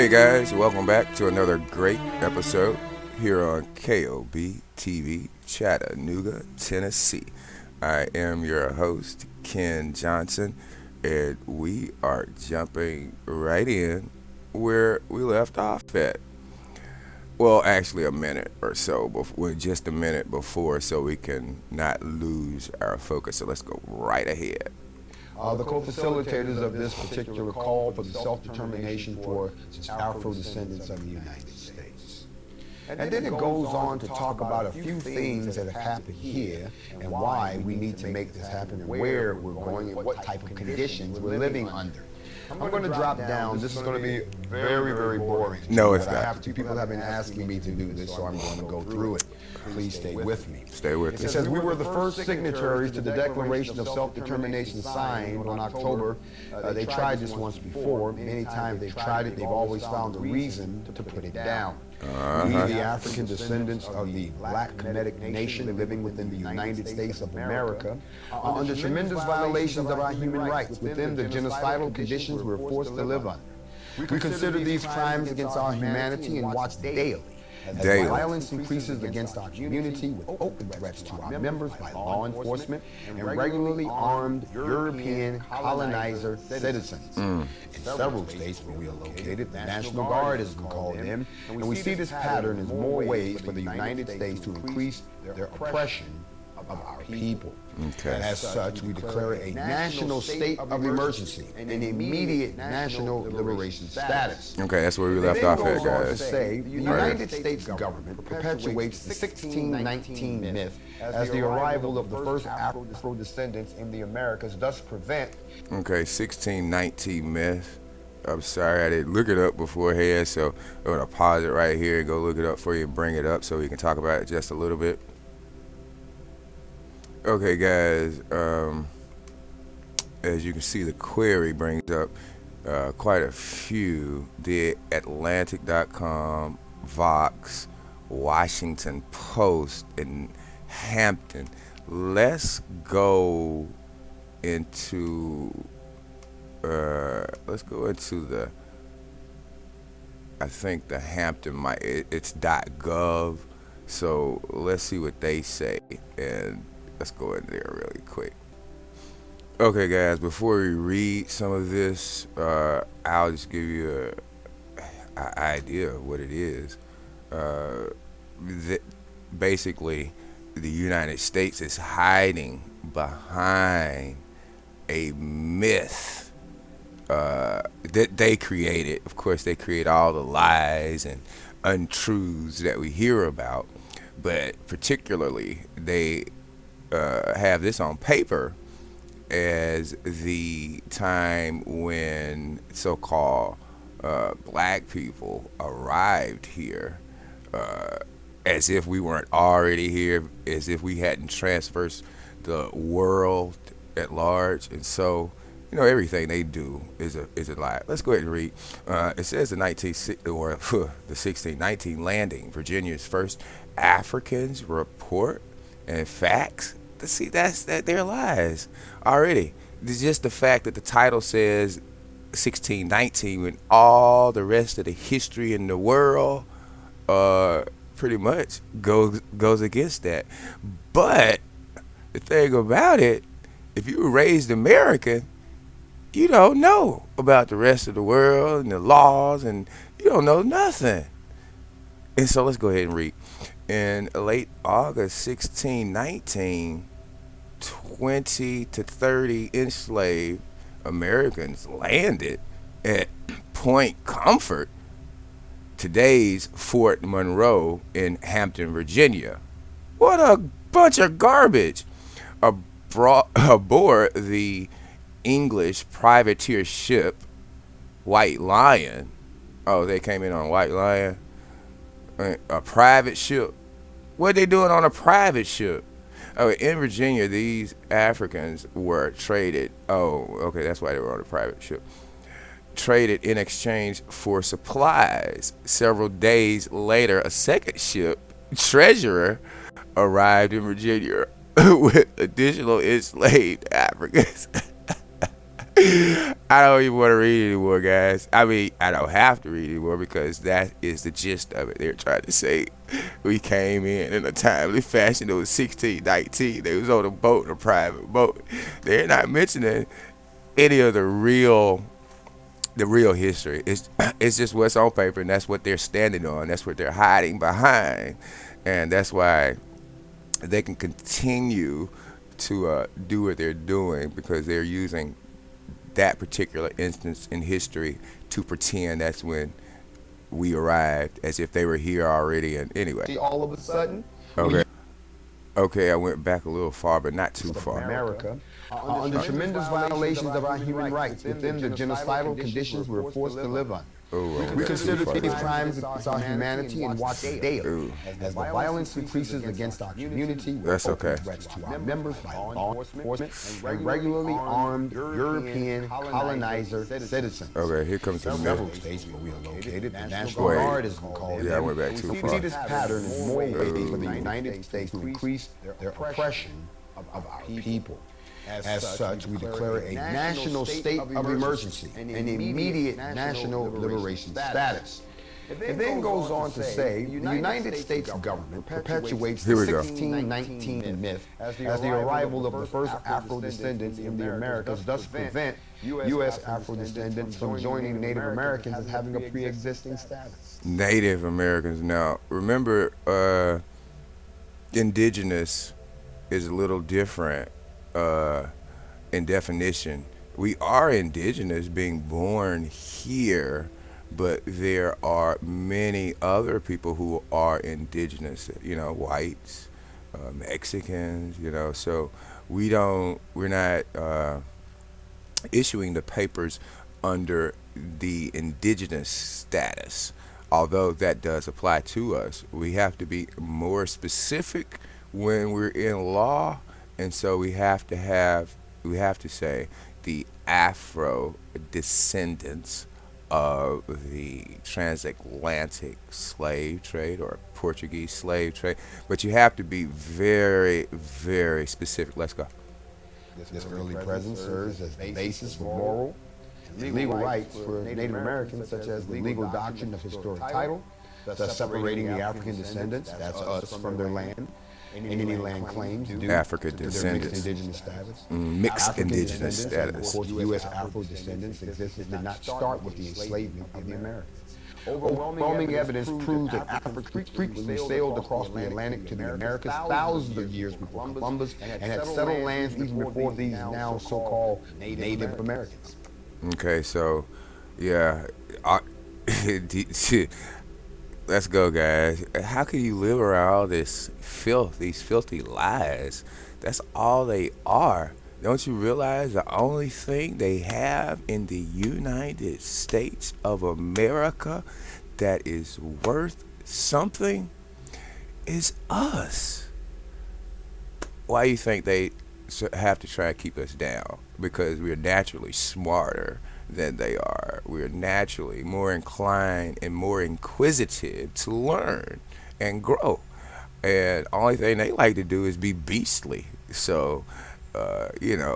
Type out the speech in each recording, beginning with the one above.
Hey guys, welcome back to another great episode here on KOB TV, Chattanooga, Tennessee. I am your host, Ken Johnson, and we are jumping right in where we left off at. Well, actually, a minute or so before, just a minute before, so we can not lose our focus. So let's go right ahead. The co-facilitators of this particular call for the self-determination for afro descendants of the United States. And then it goes on to talk about a few things that have happened here and why we need to make this happen and where we're going and what type of conditions we're living under. I'm going to drop down. This is going to be very, very boring. No, it's not. not. People have been asking me to do this, so I'm going to go through it. Please stay with me. Stay with It us. says we were the first signatories to the Declaration of Self-Determination signed on October. They tried this once before. Many times they've tried it. They've always found a reason to put it down. We, the African descendants of the Black Kemetic nation living within the United States of America, are under tremendous violations of our human rights within the genocidal conditions we're forced to live under. We consider these crimes against our humanity and watch daily as violence increases against our community with open threats to our members by law enforcement and regularly armed European colonizer citizens. In several states where we are located, the National Guard has been called in, and we see this pattern as more ways for the United States to increase their oppression of our people. Okay. As such, we declare a national state of emergency, an immediate national liberation status. Okay, that's where we left off at, It goes on to guys. say, the United States government perpetuates the 1619 myth as the arrival of the first Afro descendants in the Americas, thus prevent. Okay, 1619 myth. I'm sorry, I didn't look it up beforehand, so I'm going to pause it right here and go look it up for you and bring it up so we can talk about it just a little bit. Okay, guys, as you can see, the query brings up quite a few. The Atlantic.com, Vox, Washington Post, and Hampton. Let's go into the, I think the Hampton it's .gov, so let's see what they say, and let's go in there really quick. Okay, guys, before we read some of this, I'll just give you an idea of what it is. Basically, the United States is hiding behind a myth that they created. Of course, they create all the lies and untruths that we hear about, but particularly they have this on paper as the time when so-called black people arrived here, as if we weren't already here, as if we hadn't traversed the world at large. And so, you know, everything they do is a lie. Let's go ahead and read. It says the 1619 landing, Virginia's first Africans report and facts. See, that's they're lies already. It's just the fact that the title says 1619 when all the rest of the history in the world pretty much goes against that. But the thing about it, if you were raised American, you don't know about the rest of the world and the laws, and you don't know nothing. And so let's go ahead and read. In late August 1619, 20 to 30 enslaved Americans landed at Point Comfort, today's Fort Monroe, in Hampton, Virginia. What a bunch of garbage. Aboard the English privateer ship White Lion. Oh, they came in on White Lion? A private ship. What are they doing on a private ship? Oh, in Virginia, these Africans were traded. Oh, okay, that's why they were on a private ship. Traded in exchange for supplies. Several days later, a second ship, Treasurer, arrived in Virginia with additional enslaved Africans. I don't even want to read it anymore, guys. I mean, I don't have to read it anymore because that is the gist of it. They're trying to say we came in a timely fashion. It was 1619. They was on a boat, a private boat. They're not mentioning any of the real history. It's just what's on paper, and that's what they're standing on. That's what they're hiding behind, and that's why they can continue to do what they're doing because they're using that particular instance in history to pretend that's when we arrived, as if they were here already. And anyway, All of a sudden, okay, okay, I went back a little far, but not too far. America, under tremendous violations of our human rights within the genocidal conditions we're forced to live under. Oh, I went We back too consider far. these crimes against our humanity and watch daily Ooh. as the violence increases against our community. That's okay. Threats to our members by law enforcement and regularly armed European colonizer citizens. Okay, here comes the Several middle. states where we are located, the National Wait. Guard has been called Yeah, I in. went back too We far. see this pattern in more ways for the United States to increase their oppression of our people. As such, we declare a national state of emergency and immediate national liberation status. It then goes on to say the United States government perpetuates the Here we go. 1619 myth as the arrival of the first Afro descendants in the Americas, thus prevent U.S. Afro descendants from joining Native Americans as having a pre-existing status. Native Americans. Now, remember, indigenous is a little different in definition. We are indigenous, being born here, but there are many other people who are indigenous. Whites, Mexicans. So we're not issuing the papers under the indigenous status. Although that does apply to us, we have to be more specific when we're in law, and so we have to say the afro descendants of the transatlantic slave trade or Portuguese slave trade. But you have to be very, very specific. Let's go. This early presence serves as the basis for moral and legal rights for Native Americans, such as the legal doctrine of historic title, thus separating the African descendants, that's us, from their land, and any land claims due African to their descendants. mixed indigenous status. Mixed African indigenous descendants, and status. of course, U.S. Afro descendants existence did not start with the enslavement of the Americans. Overwhelming evidence proves that Africans frequently sailed across the Atlantic to the Americas thousands of years before Columbus and had settled lands even before these now so-called Native Americans. Okay, so yeah, let's go, guys. How can you live around all this filth, these filthy lies? That's all they are. Don't you realize the only thing they have in the United States of America that is worth something is us? Why do you think they have to try to keep us down? Because we're naturally smarter than they are. We're naturally more inclined and more inquisitive to learn and grow. And only thing they like to do is be beastly. So,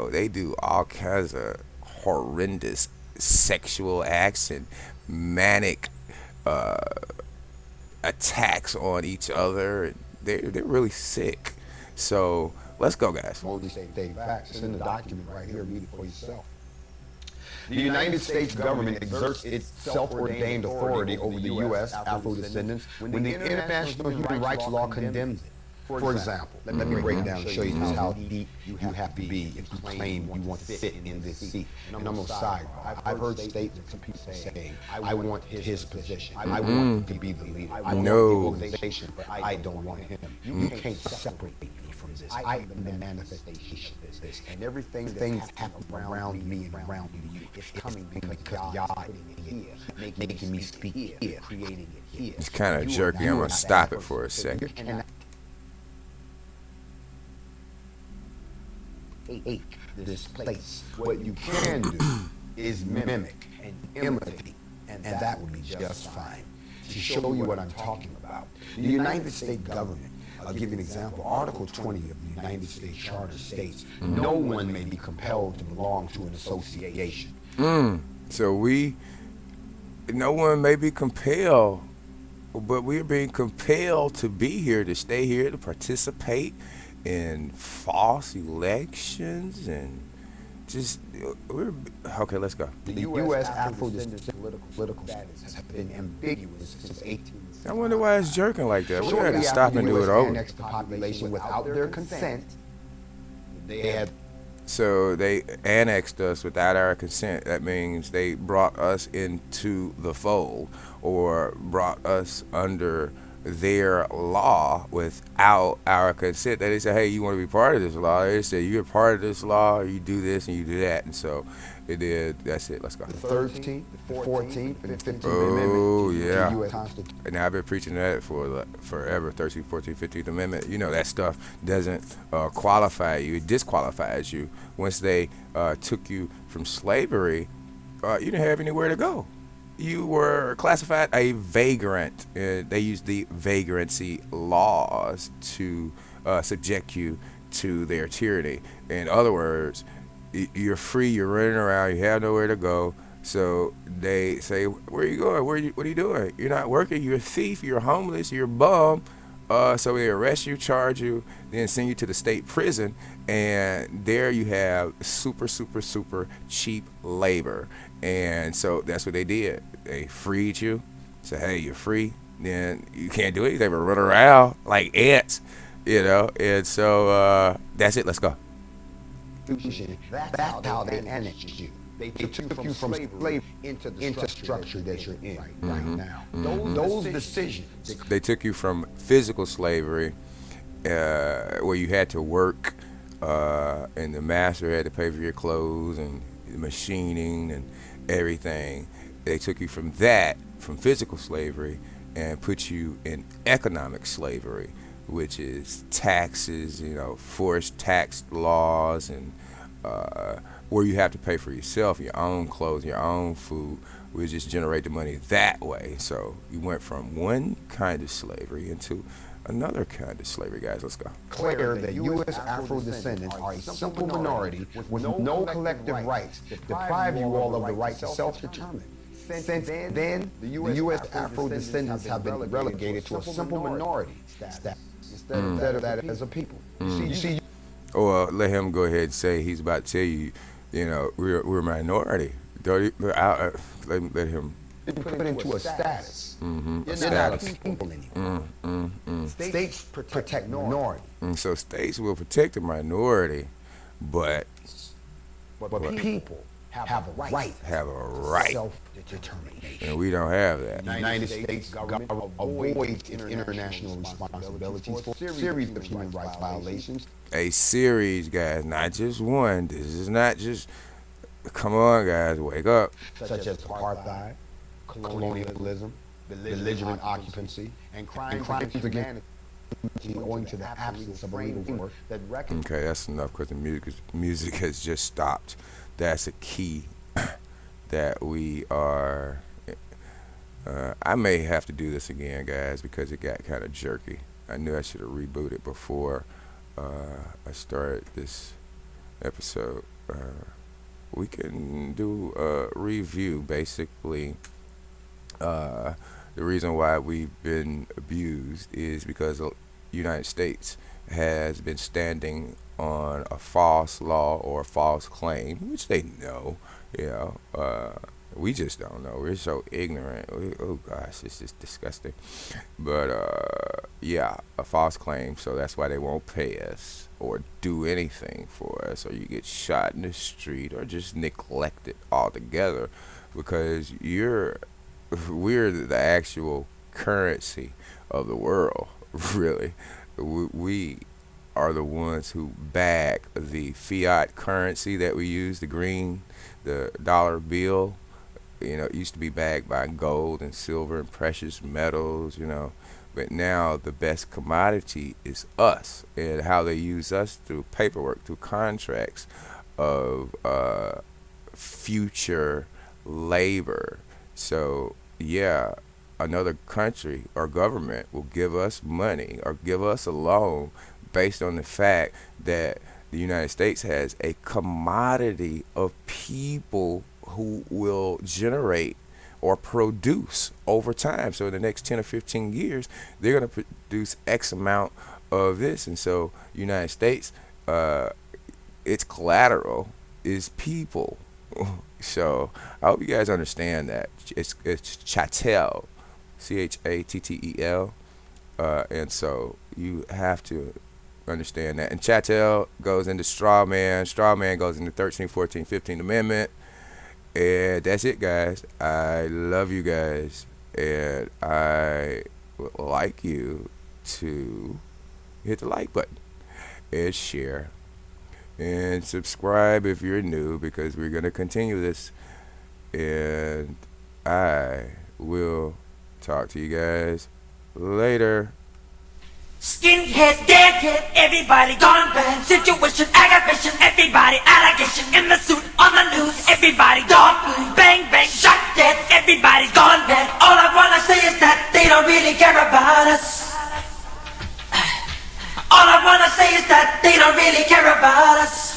they do all kinds of horrendous sexual acts and manic attacks on each other. And they're really sick. So let's go, guys. Only state facts. It's in the document right here. Read it for yourself. The United States government exerts its self-ordained authority over the U.S. Afro-descendants when the international human rights law condemns it. For example, let me break down and show you just how deep you have to be if you claim you want to fit in this seat. And I'm on sidebar. I've heard statements of people saying, I want his position. I want him to be the leader. I want the organization, but I don't want him. You can't separate me from this. I am the manifestation of this. And everything that's happening around me and around you, it's coming because y'all putting it here, making me speak here, creating it here. It's kind of jerky. I'm going to stop it for a second. This place. What you can do is mimic and imitate, and that would be just fine. To show you what I'm talking about, the United States government I'll give you an example. Article 20 of the United States Charter states, no one may be compelled to belong to an association. So no one may be compelled, but we're being compelled to be here, to stay here, to participate in false elections and just we're okay. Let's go. The U.S. Afro descendants political status has been ambiguous since 18. I wonder why it's jerking like that. We had to Shortly stop after and the do U.S. it over. annexed the population without their consent, they had. So they annexed us without our consent. That means they brought us into the fold or brought us under their law without our consent. They said, hey, you want to be part of this law? They said, you're part of this law, you do this and you do that. And so it did. That's it. Let's go. The 13th, the 14th, and the 15th Oh, Amendment yeah. to the U.S. Constitution. And I've been preaching that for forever. 13th, 14th, 15th Amendment. You know, that stuff doesn't qualify you. It disqualifies you. Once they took you from slavery, you didn't have anywhere to go. You were classified a vagrant. They used the vagrancy laws to subject you to their tyranny. In other words, you're free, you're running around, you have nowhere to go. So they say, where are you going? What are you doing? You're not working, you're a thief, you're homeless, you're a bum. So they arrest you, charge you, then send you to the state prison, and there you have super, super, super cheap labor. And so that's what they did. They freed you, said, hey, you're free. Then you can't do anything. They were running around like ants, you know. And so that's it. Let's go. That's how they annexed you. They took you from slavery into structure that you're in right now. Those decisions. They took you from physical slavery, where you had to work, and the master had to pay for your clothes and machining and everything. They took you from physical slavery, and put you in economic slavery, which is taxes, forced tax laws, and where you have to pay for yourself, your own clothes, your own food. We just generate the money that way. So you went from one kind of slavery into another kind of slavery, guys. Let's go. Declare that U.S. Afro descendants are a simple minority with no collective rights, deprive you all of the right to self-determine. Since then, the U.S. Afro descendants have been relegated to a simple minority status instead of that as a people. You see, Or let him go ahead and say he's about to tell you, we're a minority. Let him put into a status. a You're not a status. people anymore. States protect minority, So states will protect the minority, but but people have a right. have a right, Self-determination. and we don't have that. The United States government avoids its international responsibilities for a series of human rights violations. A series, guys, not just one. This is not just. Come on, guys, wake up. Such as apartheid, colonialism, belligerent occupancy, and crimes against humanity owing to the absence of a legal framework that recognizes. Okay, that's enough because the music has just stopped. That's a key that we are. I may have to do this again, guys, because it got kind of jerky. I knew I should have rebooted before I started this episode. We can do a review. Basically, the reason why we've been abused is because the United States has been standing on a false law or a false claim, which they know. We just don't know. We're so ignorant. Oh gosh, it's just disgusting. But a false claim. So that's why they won't pay us or do anything for us, or you get shot in the street or just neglected altogether because we're the actual currency of the world. Really, we are the ones who back the fiat currency that we use, the dollar bill. It used to be backed by gold and silver and precious metals, but now the best commodity is us, and how they use us through paperwork, through contracts of future labor. So another country or government will give us money or give us a loan based on the fact that the United States has a commodity of people who will generate or produce over time. So in the next 10 or 15 years, they're going to produce X amount of this. And so United States, its collateral is people. So I hope you guys understand that. It's chattel, Chattel. And so you have to understand that. And chattel goes into straw man. Straw man goes into 13th, 14th, 15th Amendment. And that's it, guys. I love you guys. And I would like you to hit the like button and share and subscribe if you're new, because we're going to continue this. And I will talk to you guys later. Skinhead, deadhead, everybody gone bad. Situation, aggravation, everybody allegation. In the suit, on the news, everybody dog food. Bang, bang, shot dead, everybody's gone bad. All I wanna say is that they don't really care about us. All I wanna say is that they don't really care about us.